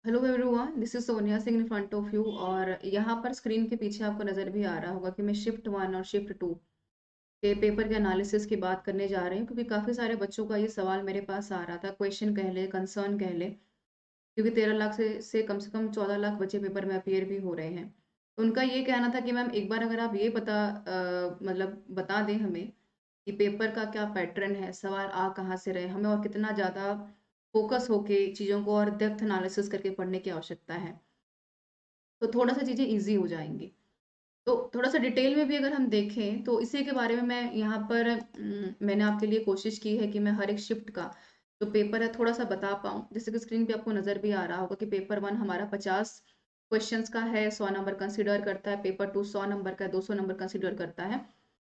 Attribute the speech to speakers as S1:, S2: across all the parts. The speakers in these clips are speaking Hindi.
S1: Hello everyone, this is Sonia Singh in front of you. और यहाँ पर स्क्रीन के पीछे आपको नज़र भी आ रहा होगा कि मैं शिफ्ट 1 और शिफ्ट 2 के पेपर के एनालिसिस की बात करने जा रही हूँ, क्योंकि काफ़ी सारे बच्चों का ये सवाल मेरे पास आ रहा था। क्वेश्चन कह ले, कंसर्न कह ले, क्योंकि 13 लाख से कम 14 लाख बच्चे पेपर में अपियर भी हो रहे हैं। तो उनका ये कहना था कि मैम एक बार अगर आप ये मतलब बता दें हमें कि पेपर का क्या पैटर्न है, सवाल आ कहाँ से रहे हमें, और कितना ज़्यादा फोकस होके चीज़ों को और डेप्थ एनालिसिस करके पढ़ने की आवश्यकता है, तो थोड़ा सा चीज़ें ईज़ी हो जाएँगी। तो थोड़ा सा डिटेल में भी अगर हम देखें तो इसी के बारे में मैं यहाँ पर मैंने आपके लिए कोशिश की है कि मैं हर एक शिफ्ट का जो पेपर है थोड़ा सा बता पाऊँ। जैसे कि स्क्रीन पे आपको नज़र भी आ रहा होगा कि पेपर 1 हमारा 50 क्वेश्चंस का है, 100 नंबर कंसीडर करता है। पेपर 2 100 नंबर का है, 200 नंबर कंसीडर करता है।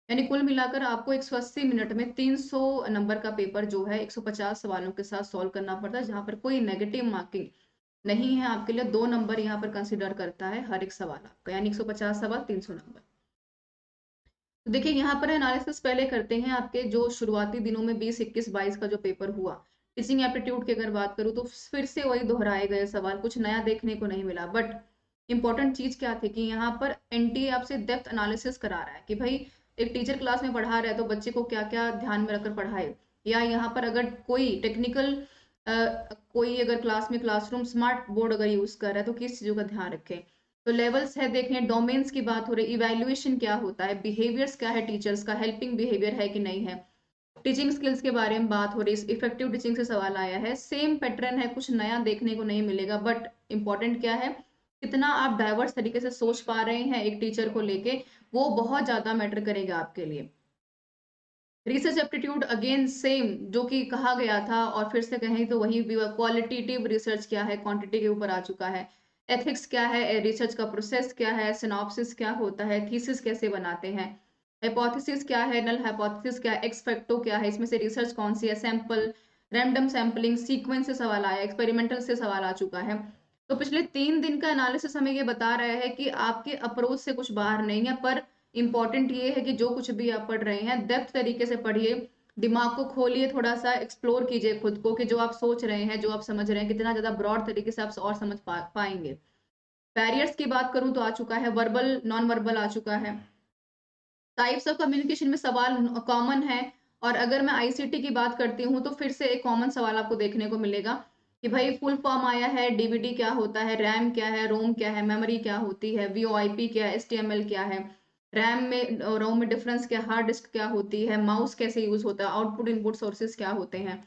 S1: यानी कुल मिलाकर आपको 180 मिनट में 300 नंबर का पेपर जो है 150 सवालों के साथ सॉल्व करना पड़ता है, जहाँ पर कोई नेगेटिव मार्किंग नहीं है। आपके लिए 2 नंबर यहाँ पर कंसीडर करता है हर एक सवाल आपका, यानी 150 सवाल 300 नंबर। तो देखिए यहाँ पर एनालिसिस पहले करते हैं आपके जो शुरुआती दिनों में 20 21 22 का जो पेपर हुआ। टीचिंग एप्टीट्यूड की अगर बात करूँ तो फिर से वही दोहराए गए सवाल, कुछ नया देखने को नहीं मिला। बट इंपॉर्टेंट चीज क्या थी कि यहाँ पर एनटीए आपसे डेप्थ एनालिसिस करा रहा है कि भाई एक टीचर क्लास में पढ़ा रहा है तो बच्चे को क्या क्या ध्यान में रखकर पढ़ाए, या यहाँ पर अगर कोई टेक्निकल कोई अगर क्लास में क्लासरूम स्मार्ट बोर्ड अगर यूज कर रहा है तो किस चीजों का ध्यान रखें। तो लेवल्स है, देखें डोमेन्स की बात हो रही, इवैल्यूएशन क्या होता है, बिहेवियर्स क्या है टीचर्स का, हेल्पिंग बिहेवियर है कि नहीं है, टीचिंग स्किल्स के बारे में बात हो रही, इफेक्टिव टीचिंग से सवाल आया है। सेम पैटर्न है, कुछ नया देखने को नहीं मिलेगा। बट इंपॉर्टेंट क्या है, कितना आप डाइवर्स तरीके से सोच पा रहे हैं एक टीचर को लेके, वो बहुत ज्यादा मैटर करेगा आपके लिए। रिसर्च एप्टीट्यूड अगेन सेम जो कि कहा गया था, और फिर से कहें तो वही क्वालिटेटिव रिसर्च क्या है, क्वांटिटी के ऊपर आ चुका है। एथिक्स क्या है, रिसर्च का प्रोसेस क्या है, सिनॉप्सिस क्या होता है, थीसिस कैसे बनाते हैं, हाइपोथेसिस क्या है, नल हाइपोथेसिस क्या है, एक्स फैक्टो क्या है, इसमें से रिसर्च कौन सी है, सैंपल, रैंडम सैम्पलिंग, सीक्वेंस से सवाल आया, एक्सपेरिमेंटल से सवाल आ चुका है। तो पिछले 3 दिन का एनालिसिस हमें ये बता रहा है कि आपके अप्रोच से कुछ बाहर नहीं है। पर इंपॉर्टेंट ये है कि जो कुछ भी आप पढ़ रहे हैं डेप्थ तरीके से पढ़िए, दिमाग को खोलिए, थोड़ा सा एक्सप्लोर कीजिए खुद को कि जो आप सोच रहे हैं, जो आप समझ रहे हैं, कितना ज्यादा ब्रॉड तरीके से आप और समझ पाएंगे। बैरियर्स की बात करूं तो आ चुका है, वर्बल नॉन वर्बल आ चुका है। टाइप्स ऑफ कम्युनिकेशन में सवाल कॉमन है। और अगर मैं आईसीटी की बात करती हूँ तो फिर से एक कॉमन सवाल आपको देखने को मिलेगा कि भाई फुल फॉर्म आया है, डीवीडी क्या होता है, रैम क्या है, रोम क्या है, मेमोरी क्या होती है, वीओआईपी क्या है, एसटीएमएल क्या है, रैम में रोम में डिफरेंस क्या, हार्ड डिस्क क्या होती है, माउस कैसे यूज होता है, आउटपुट इनपुट सोर्सेस क्या होते हैं।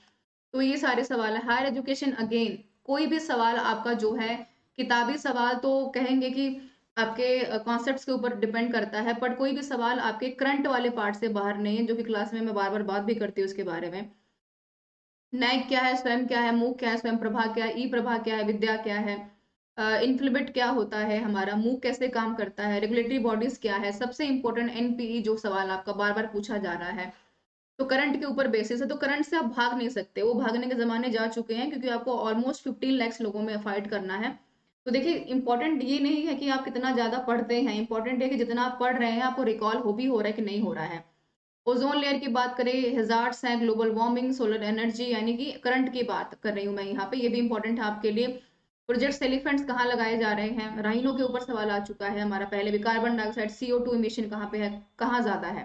S1: तो ये सारे सवाल है। हायर एजुकेशन अगेन, कोई भी सवाल आपका जो है, किताबी सवाल तो कहेंगे कि आपके कॉन्सेप्ट्स के ऊपर डिपेंड करता है, बट कोई भी सवाल आपके करंट वाले पार्ट से बाहर नहीं है, जो कि क्लास में मैं बार बार बात भी करती हूँ उसके बारे में। नैक क्या है, स्वयं क्या है, मूक क्या है, स्वयं प्रभा क्या है, ई प्रभा क्या है, विद्या क्या है, इन्फ्लिबिट क्या होता है हमारा, मूक कैसे काम करता है, रेगुलेटरी बॉडीज क्या है, सबसे इंपॉर्टेंट एनपीई जो सवाल आपका बार बार पूछा जा रहा है। तो करंट के ऊपर बेसिस है, तो करंट से आप भाग नहीं सकते, वो भागने के जमाने जा चुके हैं, क्योंकि आपको ऑलमोस्ट 15 लाख लोगों में फाइट करना है। तो देखिए इंपॉर्टेंट ये नहीं है कि आप कितना ज्यादा पढ़ते हैं, इंपॉर्टेंट है कि जितना आप पढ़ रहे हैं आपको रिकॉल हो भी हो रहा है कि नहीं हो रहा है। ओजोन लेयर की बात करें, हेजार्ड्स हैं, ग्लोबल वार्मिंग, सोलर एनर्जी, यानी कि करंट की बात कर रही हूँ मैं यहाँ पे, ये भी इंपॉर्टेंट है आपके लिए। प्रोजेक्ट एलिफेंट्स कहाँ लगाए जा रहे हैं, राइनो के ऊपर सवाल आ चुका है हमारा पहले भी। कार्बन डाइऑक्साइड CO2 इमिशन कहाँ पे है, कहाँ ज्यादा है।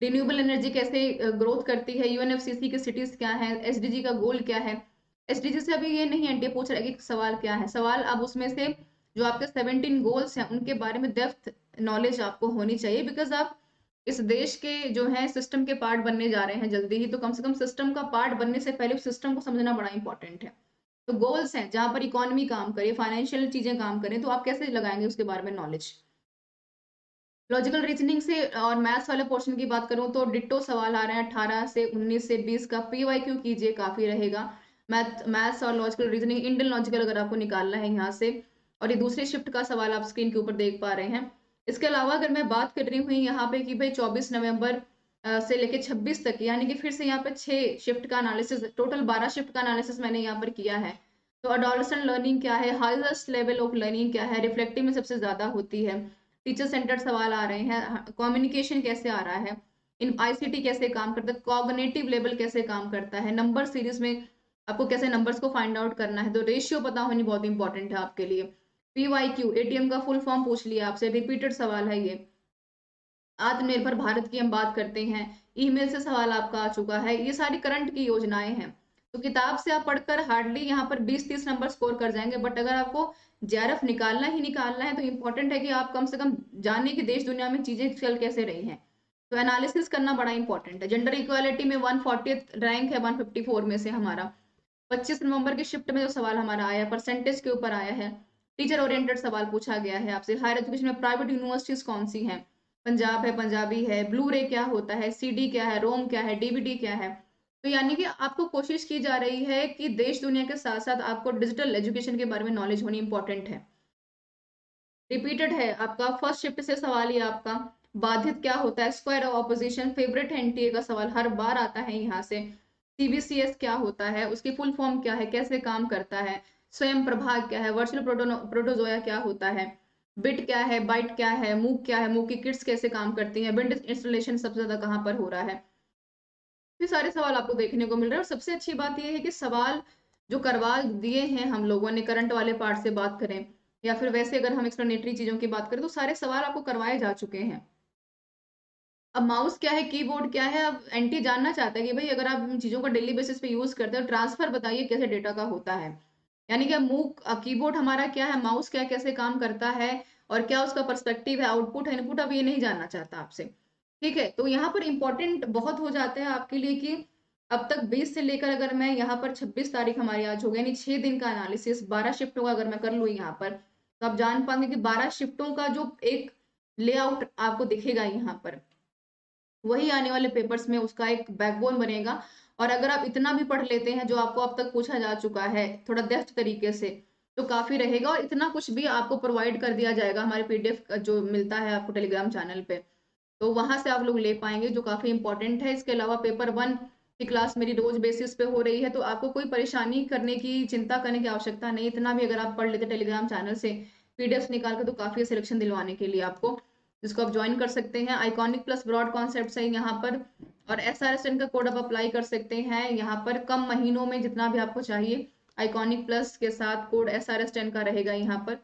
S1: रिन्यूएबल एनर्जी कैसे ग्रोथ करती है, यूएनएफसीसी की सिटीज क्या है, एसडीजी का गोल क्या है। एसडीजी से अभी ये नहीं एनटीए पूछ रहा है कि सवाल क्या है, सवाल अब उसमें से जो आपके 17 गोल्स हैं उनके बारे में डेप्थ नॉलेज आपको होनी चाहिए, बिकॉज आप इस देश के जो है सिस्टम के पार्ट बनने जा रहे हैं जल्दी ही, तो कम से कम सिस्टम का पार्ट बनने से पहले उस सिस्टम को समझना बड़ा इंपॉर्टेंट है। तो गोल्स हैं जहां पर इकोनॉमी काम करे, फाइनेंशियल चीजें काम करें, तो आप कैसे लगाएंगे उसके बारे में नॉलेज। लॉजिकल रीजनिंग से और मैथ्स वाले पोर्शन की बात करूं तो डिट्टो सवाल आ रहे हैं 18 से 19 से 20 का, पीवाईक्यू कीजिए काफी रहेगा। मैथ्स और लॉजिकल रीजनिंग, इंडियन लॉजिकल अगर आपको निकालना है यहाँ से। और ये दूसरे शिफ्ट का सवाल आप स्क्रीन के ऊपर देख पा रहे हैं। इसके अलावा अगर मैं बात कर रही हूँ यहाँ पे कि भाई 24 नवंबर से लेके 26 तक, यानी कि फिर से यहाँ पे 6 शिफ्ट का एनालिसिस, टोटल 12 शिफ्ट का एनालिसिस मैंने यहाँ पर किया है। तो अडोलसेंट लर्निंग क्या है, हाईएस्ट लेवल ऑफ लर्निंग क्या है, रिफ्लेक्टिव में सबसे ज्यादा होती है, टीचर सेंटर्ड सवाल आ रहे हैं, कम्युनिकेशन कैसे आ रहा है, इन आईसीटी कैसे काम करता है, कॉग्निटिव लेवल कैसे काम करता है, नंबर सीरीज में आपको कैसे नंबर्स को फाइंड आउट करना है, तो रेशियो पता होनी बहुत इंपॉर्टेंट है आपके लिए। PYQ, एटीएम का फुल फॉर्म पूछ लिया आपसे, रिपीटेड सवाल है ये। आत्मनिर्भर भारत की हम बात करते हैं, ईमेल से सवाल आपका आ चुका है, ये सारी करंट की योजनाएं हैं। तो किताब से आप पढ़कर हार्डली यहाँ पर 20-30 नंबर स्कोर कर जाएंगे, बट अगर आपको JRF निकालना ही निकालना है तो इंपॉर्टेंट है कि आप कम से कम जानिए कि देश दुनिया में चीजें चल कैसे रही हैं। तो एनालिसिस करना बड़ा इंपॉर्टेंट है। जेंडर इक्वालिटी में 140th रैंक है 154 में से हमारा। 25 नवंबर की शिफ्ट में जो सवाल हमारा आया, परसेंटेज के ऊपर आया है। टीचर ओरिएंटेड सवाल पूछा गया है आपसे। हायर एजुकेशन में प्राइवेट यूनिवर्सिटीज कौन सी हैं? पंजाब है, पंजाबी है। ब्लू रे क्या होता है? CD क्या है? रोम क्या है? DVD क्या है? तो यानी कि आपको कोशिश की जा रही है कि देश दुनिया के साथ साथ आपको डिजिटल एजुकेशन के बारे में नॉलेज होनी इंपॉर्टेंट है। रिपीटेड है आपका, फर्स्ट शिफ्ट से सवाल ही आपका। बाधित क्या होता है? Square of opposition. फेवरेट है NTA का सवाल हर बार आता है यहाँ से। CBCS क्या होता है? उसकी फुल फॉर्म क्या है? कैसे काम करता है? स्वयं प्रभाग क्या है? वर्चुअल प्रोटोजोया क्या होता है? बिट क्या है? बाइट क्या है? मूक क्या है? मूक की किट्स कैसे काम करती हैं? विंडोज इंस्टॉलेशन सबसे ज्यादा कहाँ पर हो रहा है? ये सारे सवाल आपको देखने को मिल रहे हैं। और सबसे अच्छी बात यह है कि सवाल जो करवा दिए हैं हम लोगों ने, करंट वाले पार्ट से बात करें या फिर वैसे अगर हम एक्सप्लेनेटरी चीजों की बात करें, तो सारे सवाल आपको करवाए जा चुके हैं। अब माउस क्या है, कीबोर्ड क्या है, अब एंटी जानना चाहता है कि भाई अगर आप इन चीजों को डेली बेसिस पे यूज करते हो, ट्रांसफर बताइए कैसे डेटा का होता है। यानी कि मूव कीबोर्ड हमारा क्या है, माउस क्या कैसे काम करता है, और क्या उसका पर्सपेक्टिव है, आउटपुट है, इनपुट, अब ये नहीं जानना चाहता आपसे। ठीक है, तो यहाँ पर इंपॉर्टेंट बहुत हो जाता है आपके लिए कि अब तक 20 से लेकर अगर मैं यहाँ पर 26 तारीख हमारी आज हो गई, यानी 6 दिन का एनालिसिस 12 शिफ्टों का अगर मैं कर लूँ यहाँ पर, तो आप जान पाएंगे कि 12 शिफ्टों का जो एक लेआउट आपको दिखेगा यहाँ पर, वही आने वाले पेपर्स में उसका एक बैकबोन बनेगा। और अगर आप इतना भी पढ़ लेते हैं जो आपको अब तक पूछा जा चुका है थोड़ा डेप्थ तरीके से, तो काफी रहेगा। और इतना कुछ भी आपको प्रोवाइड कर दिया जाएगा हमारे PDF जो मिलता है आपको टेलीग्राम चैनल पे, तो वहां से आप लोग ले पाएंगे, जो काफी इंपॉर्टेंट है। इसके अलावा पेपर 1 की क्लास मेरी रोज बेसिस पे हो रही है, तो आपको कोई परेशानी करने की, चिंता करने की आवश्यकता नहीं। इतना भी अगर आप पढ़ लेते टेलीग्राम चैनल से PDFs निकाल के, तो काफी सिलेक्शन दिलवाने के लिए आपको, जिसको आप ज्वाइन कर सकते हैं। आइकॉनिक प्लस ब्रॉड कॉन्सेप्ट है यहाँ पर, और SRSN का कोड आप अप्लाई कर सकते हैं यहाँ पर कम महीनों में, जितना भी आपको चाहिए। आइकॉनिक प्लस के साथ कोड SRS10 का रहेगा यहाँ पर।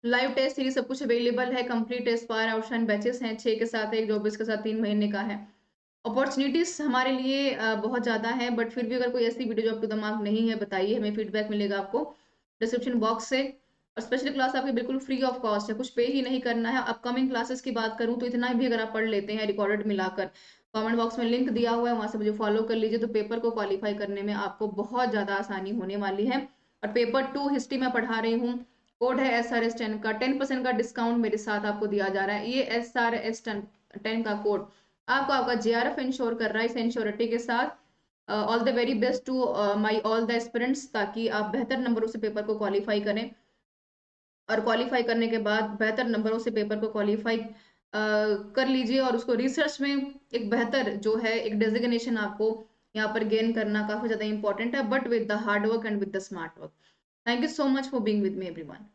S1: लाइव टेस्ट सीरीज सब कुछ अवेलेबल है। Complete test fire outshine batches हैं, 6 के साथ 1, 24 के साथ 3 महीने का है। अपॉर्चुनिटीज हमारे लिए बहुत ज्यादा है, बट फिर भी अगर कोई ऐसी वीडियो जो आपको दिमाग नहीं है, बताइए, हमें फीडबैक मिलेगा आपको डिस्क्रिप्शन बॉक्स से। और स्पेशल क्लास आपकी बिल्कुल फ्री ऑफ कॉस्ट है, कुछ पे ही नहीं करना है। अपकमिंग क्लासेस की बात करूं तो इतना भी अगर आप पढ़ लेते हैं रिकॉर्डेड मिलाकर, कमेंट बॉक्स में लिंक दिया हुआ है, वहां से मुझे फॉलो कर लीजिए, तो पेपर को क्वालिफाई करने में आपको बहुत ज्यादा आसानी होने वाली है। और पेपर 2 हिस्ट्री में पढ़ा रही हूँ, कोड है SRS10 का, 10% का डिस्काउंट मेरे साथ आपको दिया जा रहा है। ये SRS10 का कोड आपको आपका JRF इंश्योर कर रहा है, इस इंश्योरिटी के साथ। All the very best to my all the aspirants, ताकि आप बेहतर नंबरों से पेपर को क्वालिफाई करें, और क्वालिफाई करने के बाद बेहतर नंबरों से पेपर को क्वालिफाई कर लीजिए, और उसको रिसर्च में एक बेहतर जो है एक डेजिग्नेशन आपको यहाँ पर गेन करना काफी ज्यादा इंपॉर्टेंट है, but with the hard work and with the smart work. Thank you so much for being with me everyone.